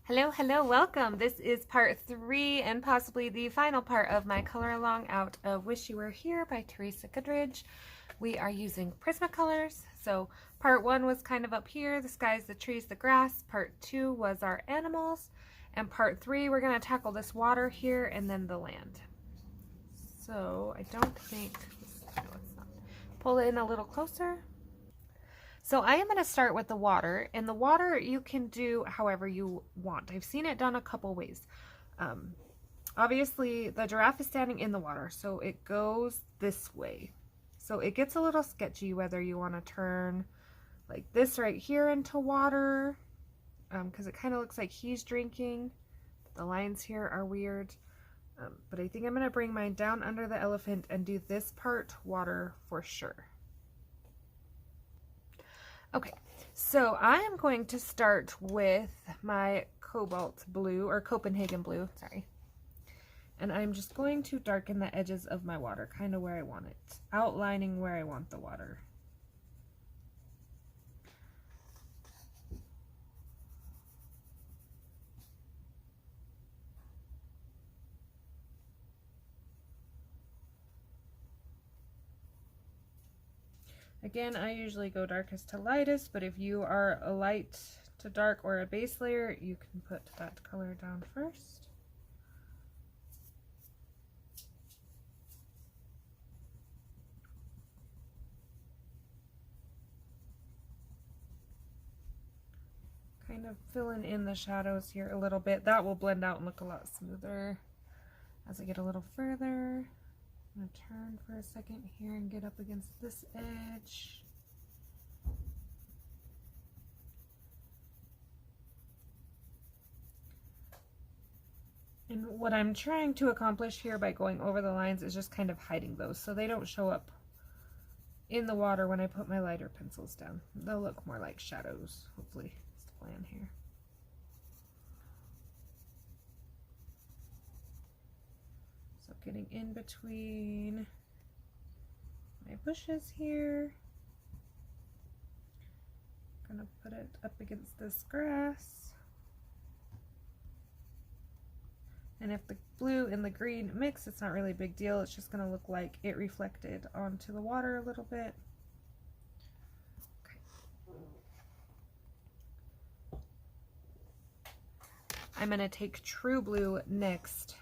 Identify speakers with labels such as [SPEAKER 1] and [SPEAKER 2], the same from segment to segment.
[SPEAKER 1] Hello, hello, welcome. This is part 3 and possibly the final part of my color along out of Wish You Were Here by Teresa Goodridge. We are using Prismacolors. So part 1 was kind of up here, the skies, the trees, the grass. Part 2 was our animals. And part 3 we're going to tackle this water here and then the land. So I don't think, let's not pull it in a little closer. So I am going to start with the water, and the water you can do however you want. I've seen it done a couple ways. Obviously the giraffe is standing in the water, so it goes this way. So it gets a little sketchy whether you want to turn like this right here into water, because it kind of looks like he's drinking. The lines here are weird. But I think I'm going to bring mine down under the elephant and do this part water for sure. Okay, so I am going to start with my cobalt blue, or Copenhagen blue, sorry. And I'm just going to darken the edges of my water, kind of where I want it, outlining where I want the water. Again, I usually go darkest to lightest, but if you are a light to dark or a base layer, you can put that color down first. Kind of filling in the shadows here a little bit. That will blend out and look a lot smoother as I get a little further. I'm going to turn for a second here and get up against this edge. And what I'm trying to accomplish here by going over the lines is just kind of hiding those so they don't show up in the water when I put my lighter pencils down. They'll look more like shadows, hopefully, is the plan here. So getting in between my bushes here. Gonna put it up against this grass. And if the blue and the green mix, it's not really a big deal. It's just gonna look like it reflected onto the water a little bit. Okay. I'm gonna take True Blue next.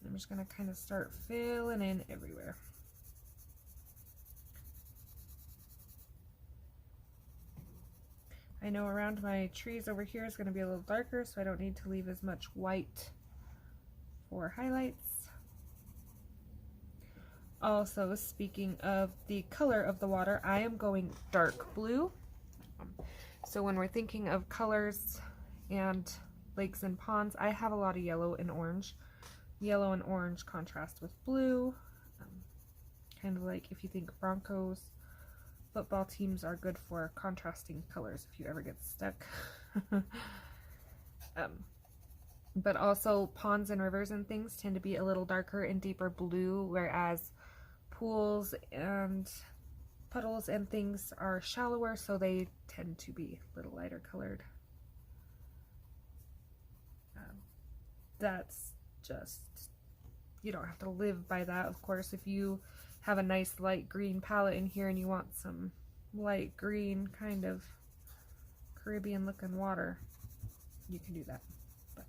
[SPEAKER 1] I'm just going to kind of start filling in everywhere. I know around my trees over here is going to be a little darker, so I don't need to leave as much white for highlights. Also, speaking of the color of the water, I am going dark blue. So when we're thinking of colors and lakes and ponds, I have a lot of yellow and orange. Yellow and orange contrast with blue, kind of like if you think Broncos football teams are good for contrasting colors if you ever get stuck. But also ponds and rivers and things tend to be a little darker and deeper blue, whereas pools and puddles and things are shallower, so they tend to be a little lighter colored. That's just, you don't have to live by that, of course. If you have a nice light green palette in here and you want some light green kind of Caribbean looking water, you can do that. But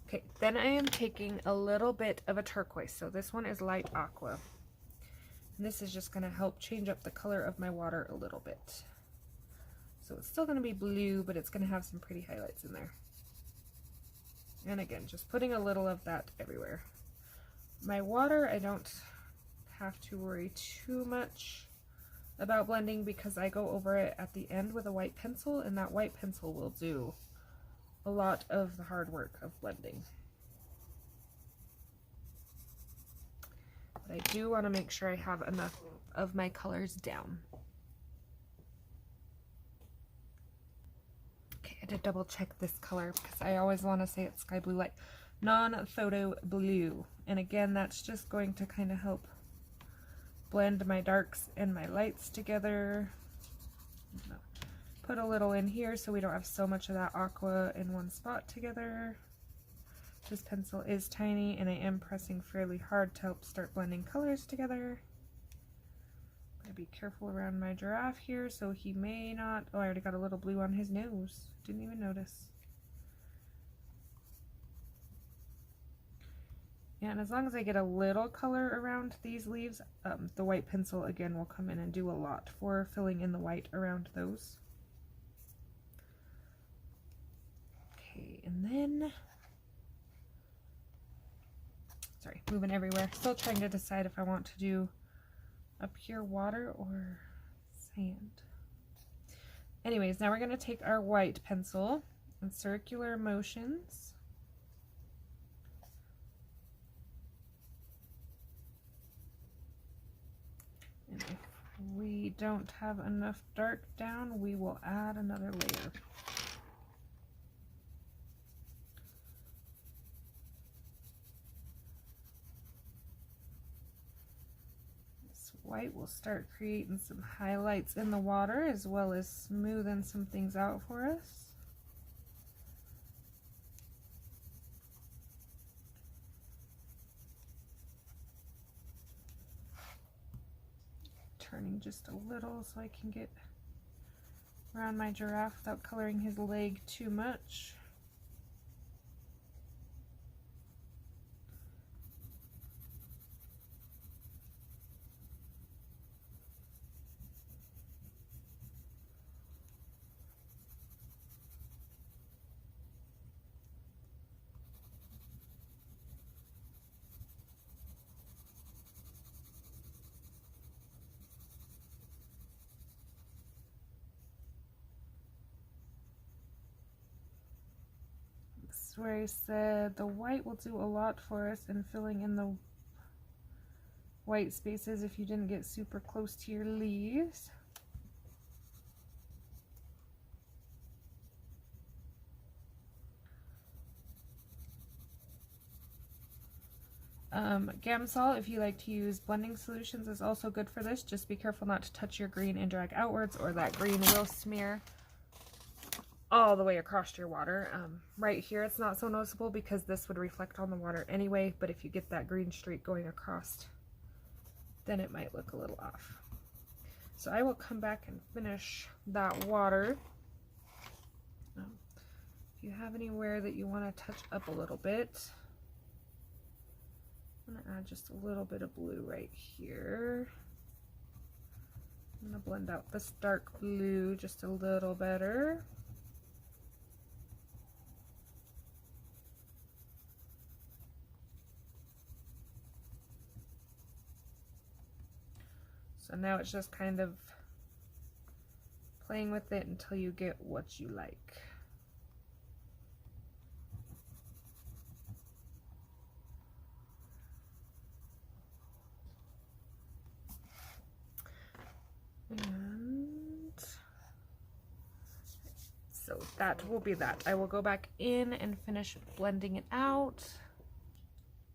[SPEAKER 1] okay, then I am taking a little bit of a turquoise. So this one is light aqua. And this is just going to help change up the color of my water a little bit. So it's still going to be blue, but it's going to have some pretty highlights in there. And again, just putting a little of that everywhere. My water, I don't have to worry too much about blending because I go over it at the end with a white pencil, and that white pencil will do a lot of the hard work of blending. But I do want to make sure I have enough of my colors down. I had to double check this color because I always want to say it's sky blue light, non-photo blue. And again, that's just going to kind of help blend my darks and my lights together. Put a little in here so we don't have so much of that aqua in one spot together. This pencil is tiny and I am pressing fairly hard to help start blending colors together. Gotta be careful around my giraffe here so he may not... Oh, I already got a little blue on his nose. Didn't even notice. And as long as I get a little color around these leaves, the white pencil again will come in and do a lot for filling in the white around those. Okay, and then... Sorry, moving everywhere. Still trying to decide if I want to do a pure water or sand. Anyways, now we're going to take our white pencil in circular motions. And if we don't have enough dark down, we will add another layer. White will start creating some highlights in the water as well as smoothing some things out for us. Turning just a little so I can get around my giraffe without coloring his leg too much. Where I said the white will do a lot for us in filling in the white spaces if you didn't get super close to your leaves. Gamsol, if you like to use blending solutions, is also good for this. Just be careful not to touch your green and drag outwards or that green will smear all the way across your water. Right here it's not so noticeable because this would reflect on the water anyway, but if you get that green streak going across, then it might look a little off. So I will come back and finish that water. If you have anywhere that you want to touch up a little bit, I'm going to add just a little bit of blue right here. I'm going to blend out this dark blue just a little better. So now it's just kind of playing with it until you get what you like. And so that will be that. I will go back in and finish blending it out.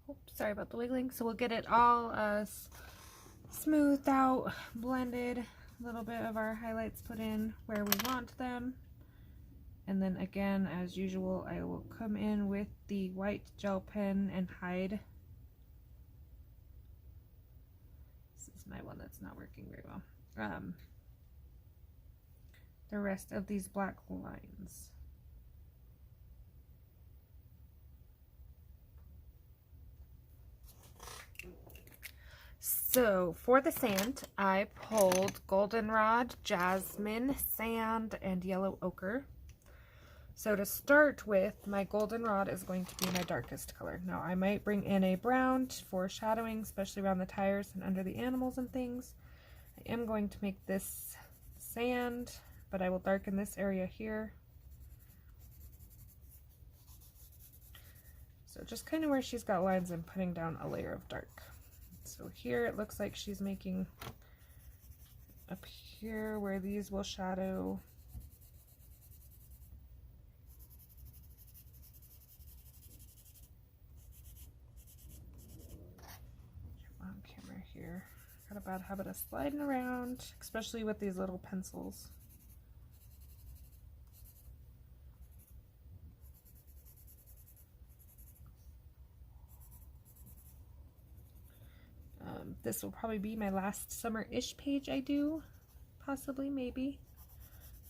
[SPEAKER 1] Oops, sorry about the wiggling. So we'll get it all smoothed out, blended, a little bit of our highlights put in where we want them. And then again, as usual, I will come in with the white gel pen and hide. This is my one that's not working very well. The rest of these black lines. So for the sand, I pulled goldenrod, jasmine, sand, and yellow ochre. So to start with, my goldenrod is going to be my darkest color. Now I might bring in a brown for shadowing, especially around the tires and under the animals and things. I am going to make this sand, but I will darken this area here. So just kind of where she's got lines, I'm putting down a layer of dark. So here it looks like she's making up here where these will shadow. On camera here. Got a bad habit of sliding around, especially with these little pencils. This will probably be my last summer-ish page I do, possibly, maybe.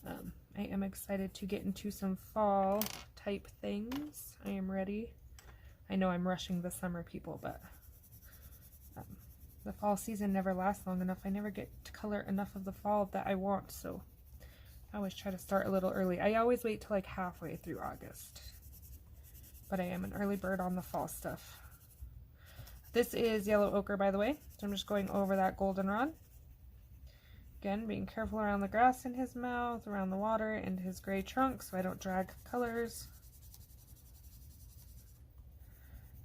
[SPEAKER 1] I am excited to get into some fall type things. I am ready. I know I'm rushing the summer, people, but the fall season never lasts long enough. I never get to color enough of the fall that I want, so I always try to start a little early. I always wait till like halfway through August, but I am an early bird on the fall stuff. This is yellow ochre, by the way, so I'm just going over that goldenrod. Again, being careful around the grass in his mouth, around the water, and his gray trunk so I don't drag colors.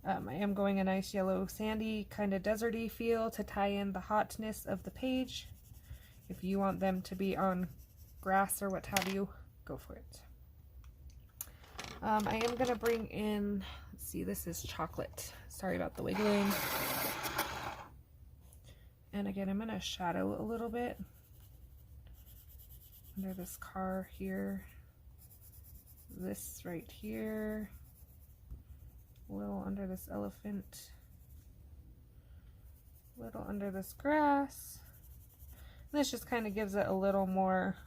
[SPEAKER 1] I am going a nice yellow sandy, kind of deserty feel to tie in the hotness of the page. If you want them to be on grass or what have you, go for it. I am going to bring in, let's see, this is chocolate. Sorry about the wiggling. And again, I'm going to shadow a little bit under this car here, this right here, a little under this elephant, a little under this grass. And this just kind of gives it a little more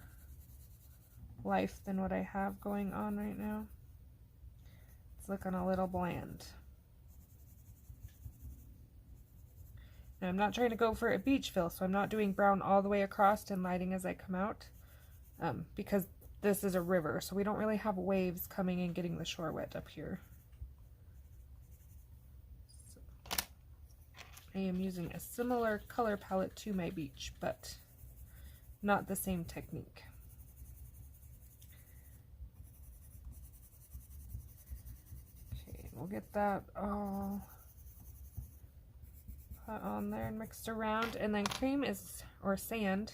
[SPEAKER 1] life than what I have going on right now. It's looking a little bland. Now I'm not trying to go for a beach fill, so I'm not doing brown all the way across and lighting as I come out, because this is a river, so we don't really have waves coming and getting the shore wet up here. So I am using a similar color palette to my beach, but not the same technique. Okay, we'll get that all put on there and mixed around, and then cream is, or sand,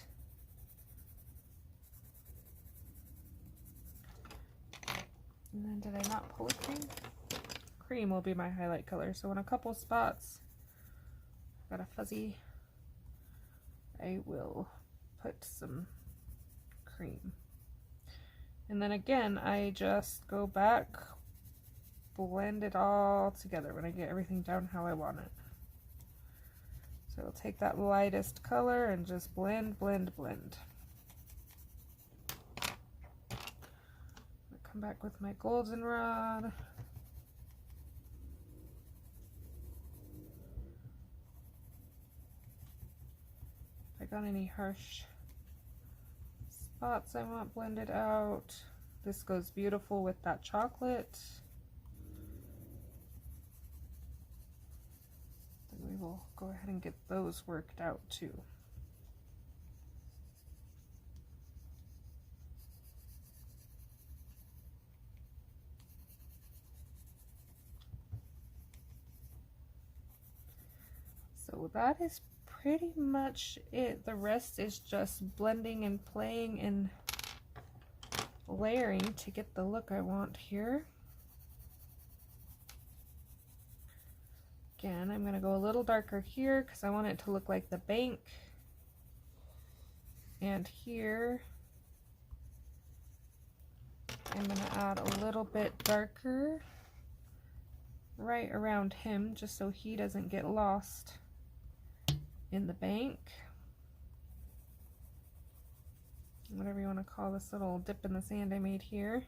[SPEAKER 1] and then did I not pull a cream? Cream will be my highlight color, so in a couple spots got a fuzzy, I will put some cream, and then again I just go back, blend it all together when I get everything down how I want it. So I'll take that lightest color and just blend, blend, blend. I'll come back with my goldenrod. If I got any harsh spots I want blended out. This goes beautiful with that chocolate. We will go ahead and get those worked out too. So that is pretty much it. The rest is just blending and playing and layering to get the look I want here. Again, I'm going to go a little darker here because I want it to look like the bank. And here, I'm going to add a little bit darker right around him just so he doesn't get lost in the bank. Whatever you want to call this little dip in the sand I made here.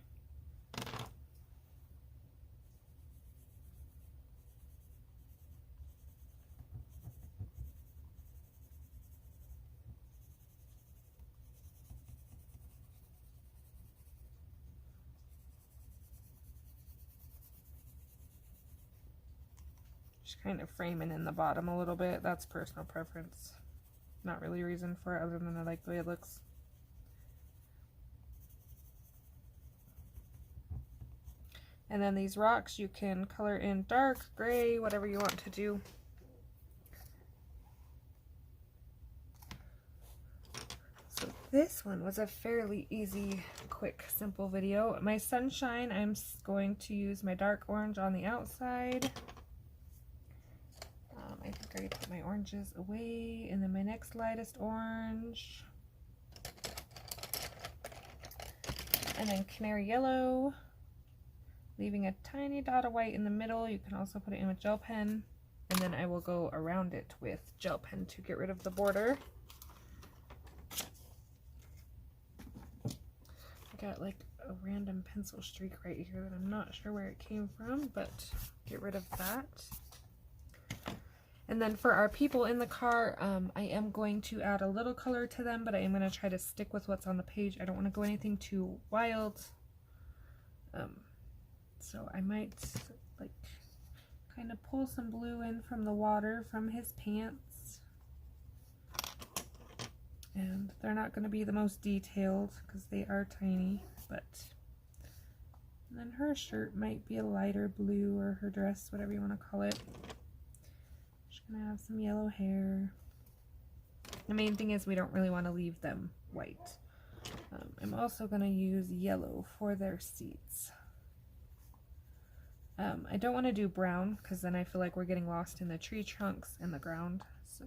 [SPEAKER 1] Just kind of framing in the bottom a little bit. That's personal preference. Not really a reason for it other than I like the way it looks. And then these rocks you can color in dark, gray, whatever you want to do. So this one was a fairly easy, quick, simple video. My sunshine, I'm going to use my dark orange on the outside. I think I already put my oranges away, and then my next lightest orange, and then canary yellow, leaving a tiny dot of white in the middle. You can also put it in with gel pen, and then I will go around it with gel pen to get rid of the border. I got like a random pencil streak right here that I'm not sure where it came from, but get rid of that. And then for our people in the car, I am going to add a little color to them, but I am going to try to stick with what's on the page. I don't want to go anything too wild. So I might like kind of pull some blue in from the water from his pants. And they're not going to be the most detailed because they are tiny, but and then her shirt might be a lighter blue, or her dress, whatever you want to call it. She's going to have some yellow hair. The main thing is we don't really want to leave them white. I'm also going to use yellow for their seats. I don't want to do brown because then I feel like we're getting lost in the tree trunks and the ground. So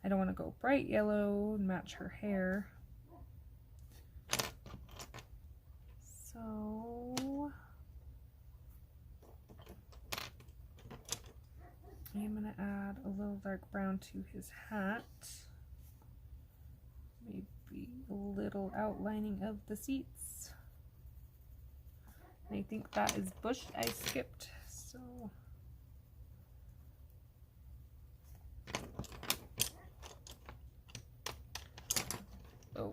[SPEAKER 1] I don't want to go bright yellow and match her hair. So I'm going to add a little dark brown to his hat. Maybe a little outlining of the seats. I think that is bush I skipped, so oh.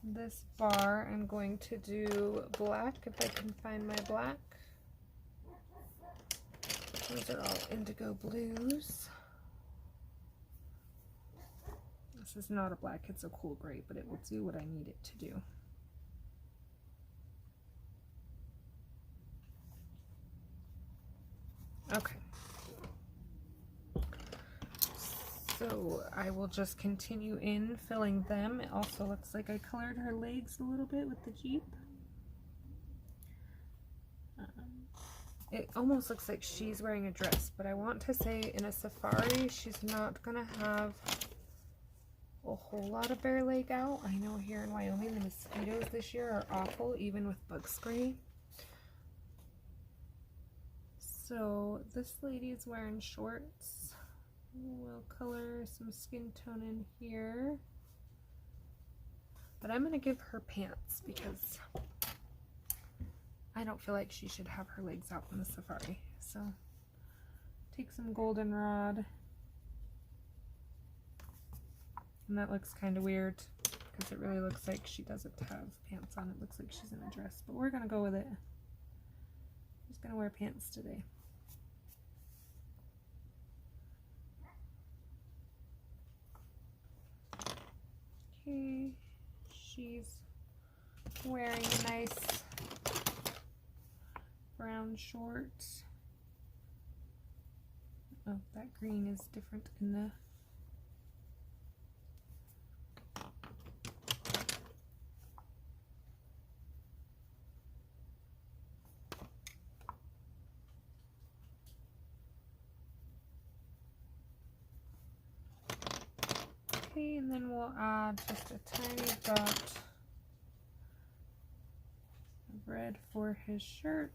[SPEAKER 1] This bar I'm going to do black if I can find my black. These are all indigo blues. This is not a black, it's a cool gray, but it will do what I need it to do. Okay. So I will just continue in filling them. It also looks like I colored her legs a little bit with the Jeep. It almost looks like she's wearing a dress, but I want to say in a safari she's not gonna have a whole lot of bare leg out. I know here in Wyoming the mosquitoes this year are awful, even with bug spray. So this lady is wearing shorts. We'll color some skin tone in here. But I'm going to give her pants because I don't feel like she should have her legs out in the safari. So take some goldenrod. And that looks kind of weird because it really looks like she doesn't have pants on. It looks like she's in a dress, but we're going to go with it. She's going to wear pants today. Okay, she's wearing nice brown shorts. Oh, that green is different in the okay, and then we'll add just a tiny dot of red for his shirt.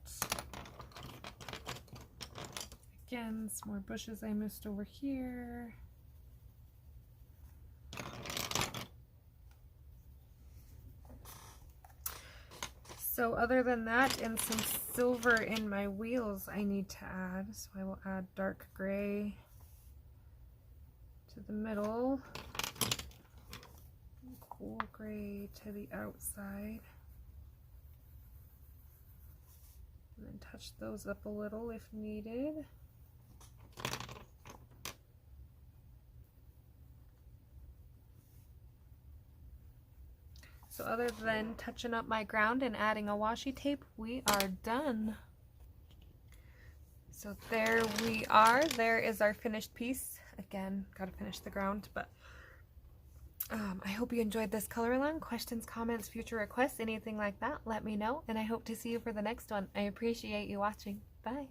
[SPEAKER 1] Again, some more bushes I missed over here. So other than that, and some silver in my wheels I need to add. So I will add dark gray to the middle. Cool gray to the outside. And then touch those up a little if needed. So other than touching up my ground and adding a washi tape, we are done. So there we are. There is our finished piece. Again, gotta finish the ground, but I hope you enjoyed this color along. Questions, comments, future requests, anything like that, let me know. And I hope to see you for the next one. I appreciate you watching. Bye.